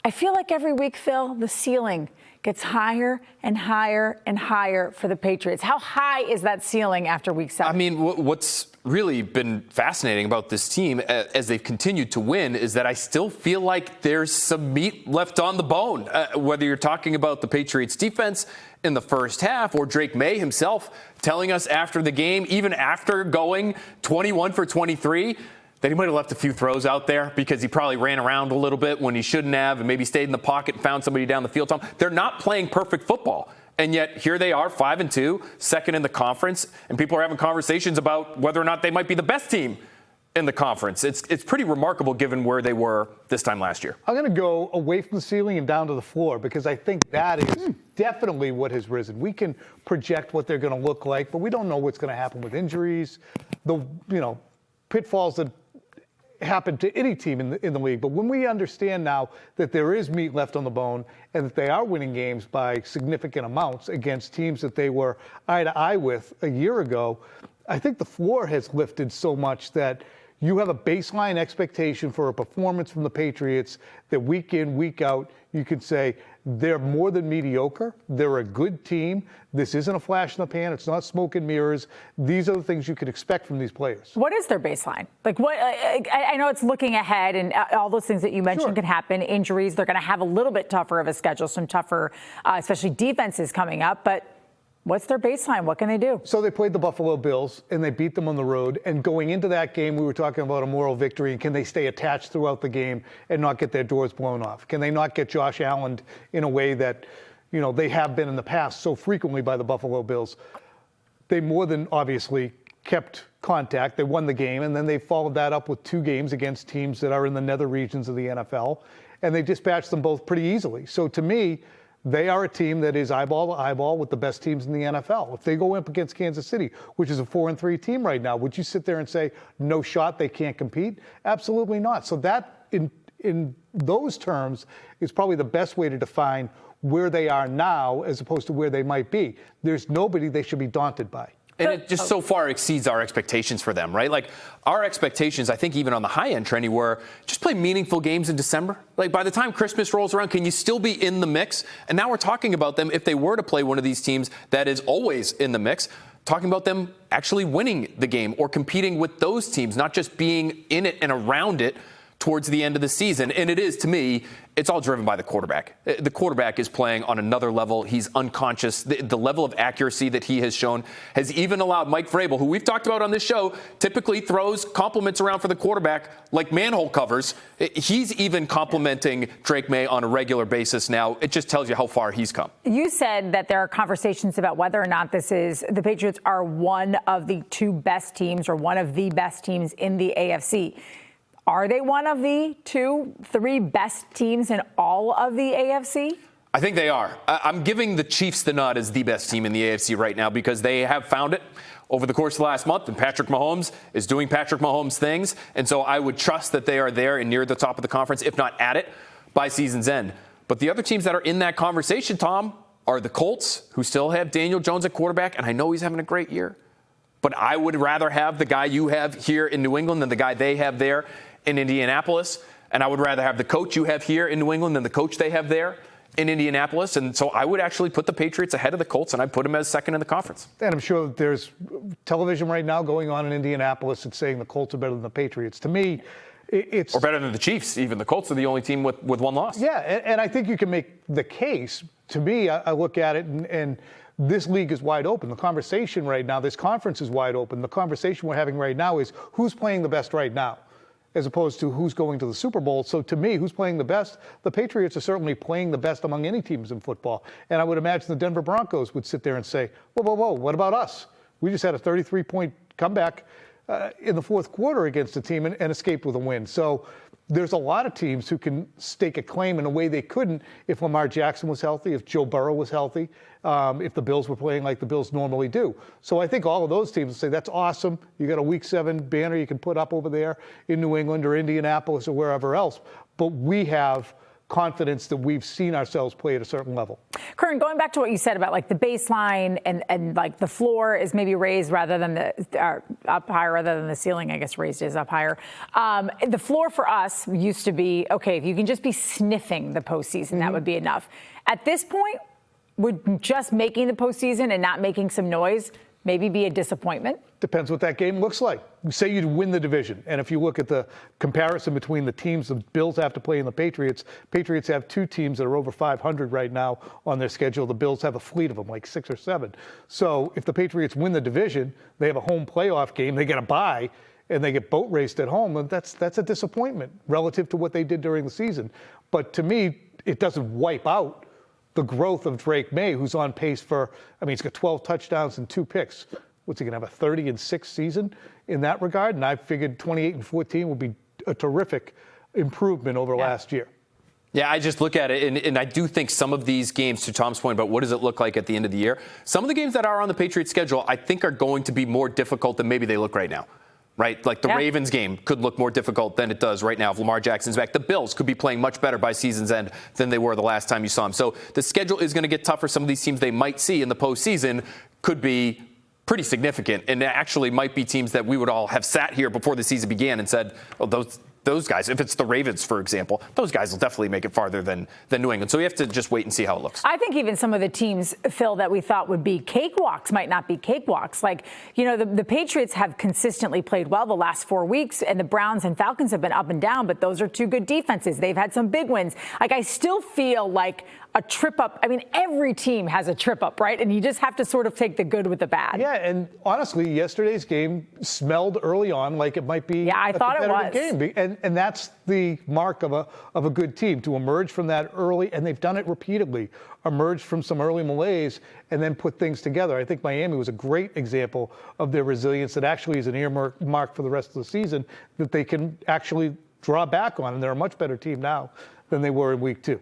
I feel like every week, Phil, the ceiling gets higher and higher and higher for the Patriots. How high is that ceiling after week 7? I mean, what's really been fascinating about this team as they've continued to win is that I still feel like there's some meat left on the bone, whether you're talking about the Patriots defense in the first half or Drake Maye himself telling us after the game, even after going 21 for 23, that he might have left a few throws out there because he probably ran around a little bit when he shouldn't have and maybe stayed in the pocket and found somebody down the field. Tom, they're not playing perfect football. And yet here they are, 5-2, second in the conference, and people are having conversations about whether or not they might be the best team in the conference. It's pretty remarkable given where they were this time last year. I'm going to go away from the ceiling and down to the floor because I think that is definitely what has risen. We can project what they're going to look like, but we don't know what's going to happen with injuries, the pitfalls that happen to any team in the league. But when we understand now that there is meat left on the bone and that they are winning games by significant amounts against teams that they were eye to eye with a year ago, I think the floor has lifted so much that you have a baseline expectation for a performance from the Patriots that week in, week out, you could say they're more than mediocre. They're a good team. This isn't a flash in the pan. It's not smoke and mirrors. These are the things you could expect from these players. What is their baseline? Like, what? I know it's looking ahead, and all those things that you mentioned can happen. Injuries, they're going to have a little bit tougher of a schedule, some tougher, especially defenses coming up. But what's their baseline? What can they do? So they played the Buffalo Bills, and they beat them on the road. And going into that game, we were talking about a moral victory. And can they stay attached throughout the game and not get their doors blown off? Can they not get Josh Allen in a way that, they have been in the past so frequently by the Buffalo Bills? They more than obviously kept contact. They won the game, and then they followed that up with 2 games against teams that are in the nether regions of the NFL. And they dispatched them both pretty easily. So to me, they are a team that is eyeball to eyeball with the best teams in the NFL. If they go up against Kansas City, which is a 4-3 team right now, would you sit there and say, no shot, they can't compete? Absolutely not. So that, in those terms, is probably the best way to define where they are now as opposed to where they might be. There's nobody they should be daunted by. And it just so far exceeds our expectations for them, right? Like, our expectations, I think even on the high end, Trenni, were just play meaningful games in December. Like, by the time Christmas rolls around, can you still be in the mix? And now we're talking about them, if they were to play one of these teams that is always in the mix, talking about them actually winning the game or competing with those teams, not just being in it and around it towards the end of the season. And it is, to me, it's all driven by the quarterback. The quarterback is playing on another level. He's unconscious. The level of accuracy that he has shown has even allowed Mike Vrabel, who we've talked about on this show, typically throws compliments around for the quarterback like manhole covers. He's even complimenting Drake Maye on a regular basis now. It just tells you how far he's come. You said that there are conversations about whether or not the Patriots are one of the 2 best teams or one of the best teams in the AFC. Are they one of the 2, 3 best teams in all of the AFC? I think they are. I'm giving the Chiefs the nod as the best team in the AFC right now because they have found it over the course of the last month, and Patrick Mahomes is doing Patrick Mahomes things. And so I would trust that they are there and near the top of the conference, if not at it, by season's end. But the other teams that are in that conversation, Tom, are the Colts, who still have Daniel Jones at quarterback, and I know he's having a great year. But I would rather have the guy you have here in New England than the guy they have there in Indianapolis. And I would rather have the coach you have here in New England than the coach they have there in Indianapolis. And so I would actually put the Patriots ahead of the Colts, and I'd put them as second in the conference. And I'm sure that there's television right now going on in Indianapolis that's saying the Colts are better than the Patriots. To me, it's... Or better than the Chiefs, even. The Colts are the only team with 1 loss. Yeah, and I think you can make the case. To me, I look at it, and this league is wide open. The conversation right now, this conference is wide open. The conversation we're having right now is who's playing the best right now, as opposed to who's going to the Super Bowl. So to me, who's playing the best? The Patriots are certainly playing the best among any teams in football. And I would imagine the Denver Broncos would sit there and say, whoa, what about us? We just had a 33-point comeback in the fourth quarter against a team and escaped with a win. So there's a lot of teams who can stake a claim in a way they couldn't if Lamar Jackson was healthy, if Joe Burrow was healthy, if the Bills were playing like the Bills normally do. So I think all of those teams will say, that's awesome. You got a Week 7 banner you can put up over there in New England or Indianapolis or wherever else. But we have confidence that we've seen ourselves play at a certain level. Curran, going back to what you said about like the baseline and like the floor is maybe raised rather than up higher rather than the ceiling. I guess raised is up higher. The floor for us used to be, okay, if you can just be sniffing the postseason, that would be enough. At this point, would just making the postseason and not making some noise maybe be a disappointment? Depends what that game looks like. Say you'd win the division, and if you look at the comparison between the teams the Bills have to play and the Patriots have two teams that are over 500 right now on their schedule. The Bills have a fleet of them, like 6 or 7. So if the Patriots win the division, they have a home playoff game, they get a bye, and they get boat raced at home, and that's a disappointment relative to what they did during the season. But to me, it doesn't wipe out the growth of Drake Maye, who's on pace for, he's got 12 touchdowns and 2 picks. What's he going to have, a 30-6 season in that regard? And I figured 28-14 would be a terrific improvement over last year. Yeah, I just look at it, and I do think some of these games, to Tom's point about what does it look like at the end of the year, some of the games that are on the Patriots schedule, I think are going to be more difficult than maybe they look right now. Right? Like the Ravens game could look more difficult than it does right now if Lamar Jackson's back. The Bills could be playing much better by season's end than they were the last time you saw them. So the schedule is going to get tougher. Some of these teams they might see in the postseason could be pretty significant, and actually might be teams that we would all have sat here before the season began and said, well, those guys, if it's the Ravens, for example, those guys will definitely make it farther than New England. So we have to just wait and see how it looks. I think even some of the teams, Phil, that we thought would be cakewalks might not be cakewalks. Like, the Patriots have consistently played well the last 4 weeks, and the Browns and Falcons have been up and down, but those are 2 good defenses. They've had some big wins. Like, I still feel like a trip up. Every team has a trip up, right? And you just have to sort of take the good with the bad. Yeah, and honestly, yesterday's game smelled early on like it might be I thought it was. Game. And that's the mark of a good team, to emerge from that early, and they've done it repeatedly, emerge from some early malaise and then put things together. I think Miami was a great example of their resilience that actually is an earmark for the rest of the season that they can actually draw back on, and they're a much better team now than they were in week 2.